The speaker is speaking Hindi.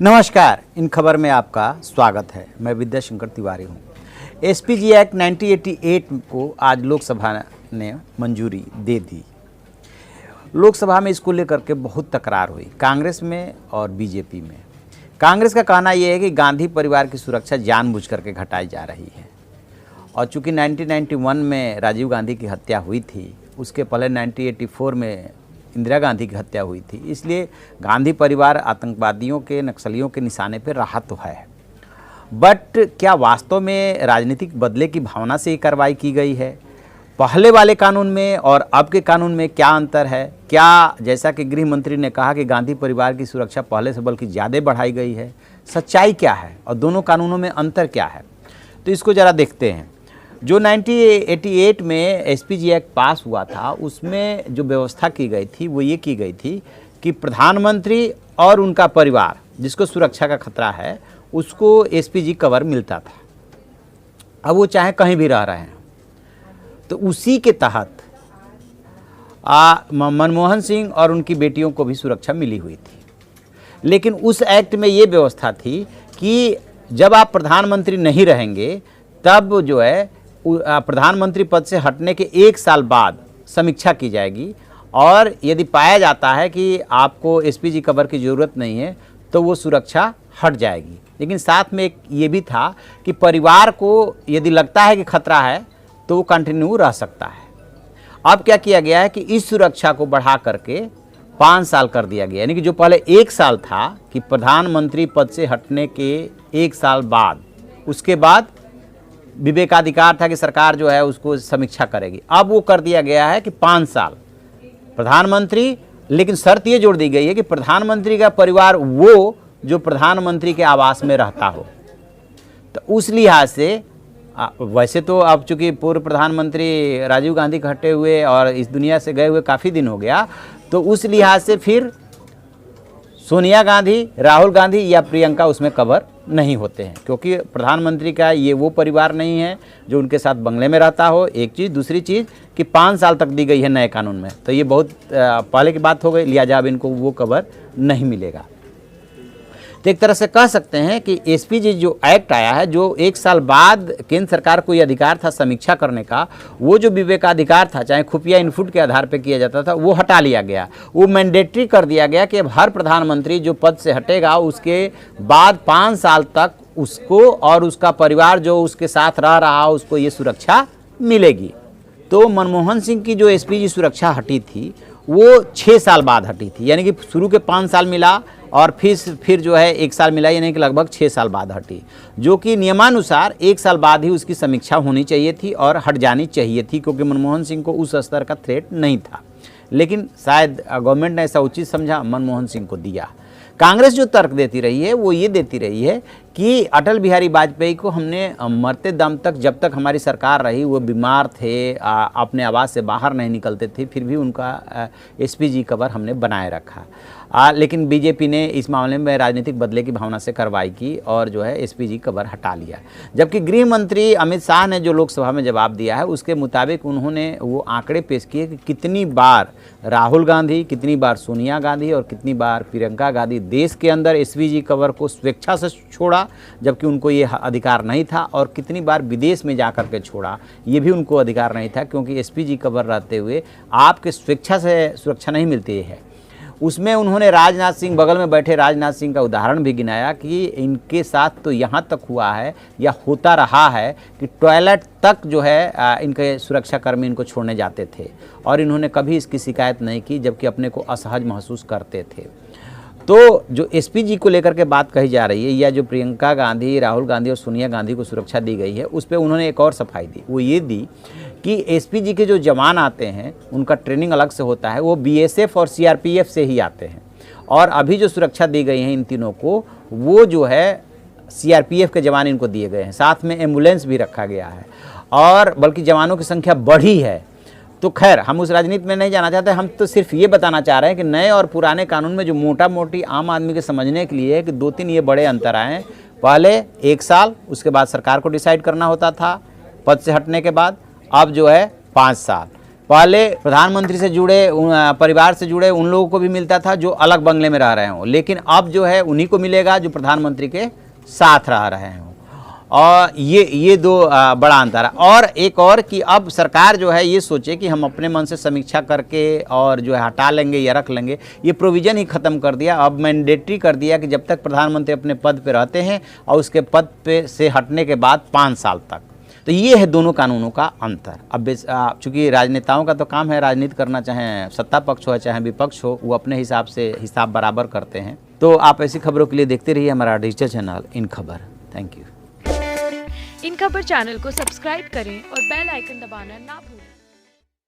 नमस्कार, इन खबर में आपका स्वागत है। मैं विद्या शंकर तिवारी हूँ। एसपीजी एक्ट 1988 को आज लोकसभा ने मंजूरी दे दी। लोकसभा में इसको लेकर के बहुत तकरार हुई कांग्रेस में और बीजेपी में। कांग्रेस का कहना यह है कि गांधी परिवार की सुरक्षा जानबूझ करके घटाई जा रही है और चूंकि 1991 में राजीव गांधी की हत्या हुई थी, उसके पहले 1984 में इंदिरा गांधी की हत्या हुई थी, इसलिए गांधी परिवार आतंकवादियों के, नक्सलियों के निशाने पर रहा तो है। बट क्या वास्तव में राजनीतिक बदले की भावना से ये कार्रवाई की गई है? पहले वाले कानून में और अब के कानून में क्या अंतर है? क्या जैसा कि गृह मंत्री ने कहा कि गांधी परिवार की सुरक्षा पहले से बल्कि ज़्यादा बढ़ाई गई है, सच्चाई क्या है और दोनों कानूनों में अंतर क्या है? तो इसको ज़रा देखते हैं। जो 1988 में एसपीजी एक्ट पास हुआ था, उसमें जो व्यवस्था की गई थी वो ये की गई थी कि प्रधानमंत्री और उनका परिवार जिसको सुरक्षा का खतरा है उसको एसपीजी कवर मिलता था, अब वो चाहे कहीं भी रह रहे हैं। तो उसी के तहत मनमोहन सिंह और उनकी बेटियों को भी सुरक्षा मिली हुई थी। लेकिन उस एक्ट में ये व्यवस्था थी कि जब आप प्रधानमंत्री नहीं रहेंगे तब जो है प्रधानमंत्री पद से हटने के 1 साल बाद समीक्षा की जाएगी और यदि पाया जाता है कि आपको एसपीजी कवर की ज़रूरत नहीं है तो वो सुरक्षा हट जाएगी। लेकिन साथ में एक ये भी था कि परिवार को यदि लगता है कि खतरा है तो वो कंटिन्यू रह सकता है। अब क्या किया गया है कि इस सुरक्षा को बढ़ा करके 5 साल कर दिया गया, यानी कि जो पहले 1 साल था कि प्रधानमंत्री पद से हटने के 1 साल बाद, उसके बाद विवेकाधिकार था कि सरकार जो है उसको समीक्षा करेगी, अब वो कर दिया गया है कि 5 साल प्रधानमंत्री। लेकिन शर्त ये जोड़ दी गई है कि प्रधानमंत्री का परिवार वो जो प्रधानमंत्री के आवास में रहता हो। तो उस लिहाज से वैसे तो अब चूंकि पूर्व प्रधानमंत्री राजीव गांधी के हटे हुए और इस दुनिया से गए हुए काफ़ी दिन हो गया, तो उस लिहाज से फिर सोनिया गांधी, राहुल गांधी या प्रियंका उसमें कवर नहीं होते हैं, क्योंकि प्रधानमंत्री का ये वो परिवार नहीं है जो उनके साथ बंगले में रहता हो। एक चीज़, दूसरी चीज़ कि 5 साल तक दी गई है नए कानून में, तो ये बहुत पहले की बात हो गई, लिहाजा अब इनको वो कवर नहीं मिलेगा। तो एक तरह से कह सकते हैं कि एसपीजी जो एक्ट आया है, जो 1 साल बाद केंद्र सरकार को ये अधिकार था समीक्षा करने का, वो जो विवेकाधिकार था चाहे खुफिया इनपुट के आधार पर किया जाता था, वो हटा लिया गया। वो मैंडेटरी कर दिया गया कि अब हर प्रधानमंत्री जो पद से हटेगा उसके बाद 5 साल तक उसको और उसका परिवार जो उसके साथ रह रहा उसको ये सुरक्षा मिलेगी। तो मनमोहन सिंह की जो एसपीजी सुरक्षा हटी थी वो 6 साल बाद हटी थी, यानी कि शुरू के 5 साल मिला और फिर जो है 1 साल मिला, यानी कि लगभग 6 साल बाद हटी, जो कि नियमानुसार 1 साल बाद ही उसकी समीक्षा होनी चाहिए थी और हट जानी चाहिए थी, क्योंकि मनमोहन सिंह को उस स्तर का थ्रेट नहीं था। लेकिन शायद गवर्नमेंट ने ऐसा उचित समझा, मनमोहन सिंह को दिया। कांग्रेस जो तर्क देती रही है वो ये देती रही है कि अटल बिहारी वाजपेयी को हमने मरते दम तक, जब तक हमारी सरकार रही, वो बीमार थे, अपने आवास से बाहर नहीं निकलते थे, फिर भी उनका एसपीजी कवर हमने बनाए रखा। लेकिन बीजेपी ने इस मामले में राजनीतिक बदले की भावना से कार्रवाई की और जो है एसपीजी कवर हटा लिया। जबकि गृह मंत्री अमित शाह ने जो लोकसभा में जवाब दिया है उसके मुताबिक उन्होंने वो आंकड़े पेश किए कि कितनी बार राहुल गांधी, कितनी बार सोनिया गांधी और कितनी बार प्रियंका गांधी देश के अंदर एसपीजी कवर को स्वेच्छा से छोड़ा जबकि उनको ये अधिकार नहीं था, और कितनी बार विदेश में जाकर के छोड़ा, ये भी उनको अधिकार नहीं था, क्योंकि एसपीजी कवर रहते हुए आपके स्वेच्छा से सुरक्षा नहीं मिलती है। उसमें उन्होंने राजनाथ सिंह, बगल में बैठे राजनाथ सिंह का उदाहरण भी गिनाया कि इनके साथ तो यहाँ तक हुआ है या होता रहा है कि टॉयलेट तक जो है इनके सुरक्षाकर्मी इनको छोड़ने जाते थे और इन्होंने कभी इसकी शिकायत नहीं की, जबकि अपने को असहज महसूस करते थे। तो जो एसपीजी को लेकर के बात कही जा रही है, या जो प्रियंका गांधी, राहुल गांधी और सोनिया गांधी को सुरक्षा दी गई है, उस पर उन्होंने एक और सफाई दी। वो ये दी कि एसपीजी के जो जवान आते हैं उनका ट्रेनिंग अलग से होता है, वो बीएसएफ और सीआरपीएफ से ही आते हैं, और अभी जो सुरक्षा दी गई है इन तीनों को, वो जो है सीआरपीएफ के जवान इनको दिए गए हैं। साथ में एम्बुलेंस भी रखा गया है और बल्कि जवानों की संख्या बढ़ी है। तो खैर हम उस राजनीति में नहीं जाना चाहते, हम तो सिर्फ ये बताना चाह रहे हैं कि नए और पुराने कानून में जो मोटा मोटी आम आदमी के समझने के लिए कि 2-3 ये बड़े अंतर आए हैं। पहले 1 साल, उसके बाद सरकार को डिसाइड करना होता था पद से हटने के बाद, अब जो है 5 साल। पहले प्रधानमंत्री से जुड़े परिवार से जुड़े उन लोगों को भी मिलता था जो अलग बंगले में रह रहे हों, लेकिन अब जो है उन्हीं को मिलेगा जो प्रधानमंत्री के साथ रह रहे हों। और ये दो बड़ा अंतर है। और एक और कि अब सरकार जो है ये सोचे कि हम अपने मन से समीक्षा करके और जो है हटा लेंगे या रख लेंगे, ये प्रोविज़न ही ख़त्म कर दिया। अब मैंडेटरी कर दिया कि जब तक प्रधानमंत्री अपने पद पे रहते हैं और उसके पद पे से हटने के बाद 5 साल तक। तो ये है दोनों कानूनों का अंतर। अब चूँकि राजनेताओं का तो काम है राजनीति करना, चाहे सत्ता पक्ष हो चाहे विपक्ष हो, वो अपने हिसाब से हिसाब बराबर करते हैं। तो आप ऐसी खबरों के लिए देखते रहिए हमारा डिजिटल चैनल इन खबर। Thank you. इन खबर चैनल को सब्सक्राइब करें और बेल आइकन दबाना ना भूलें।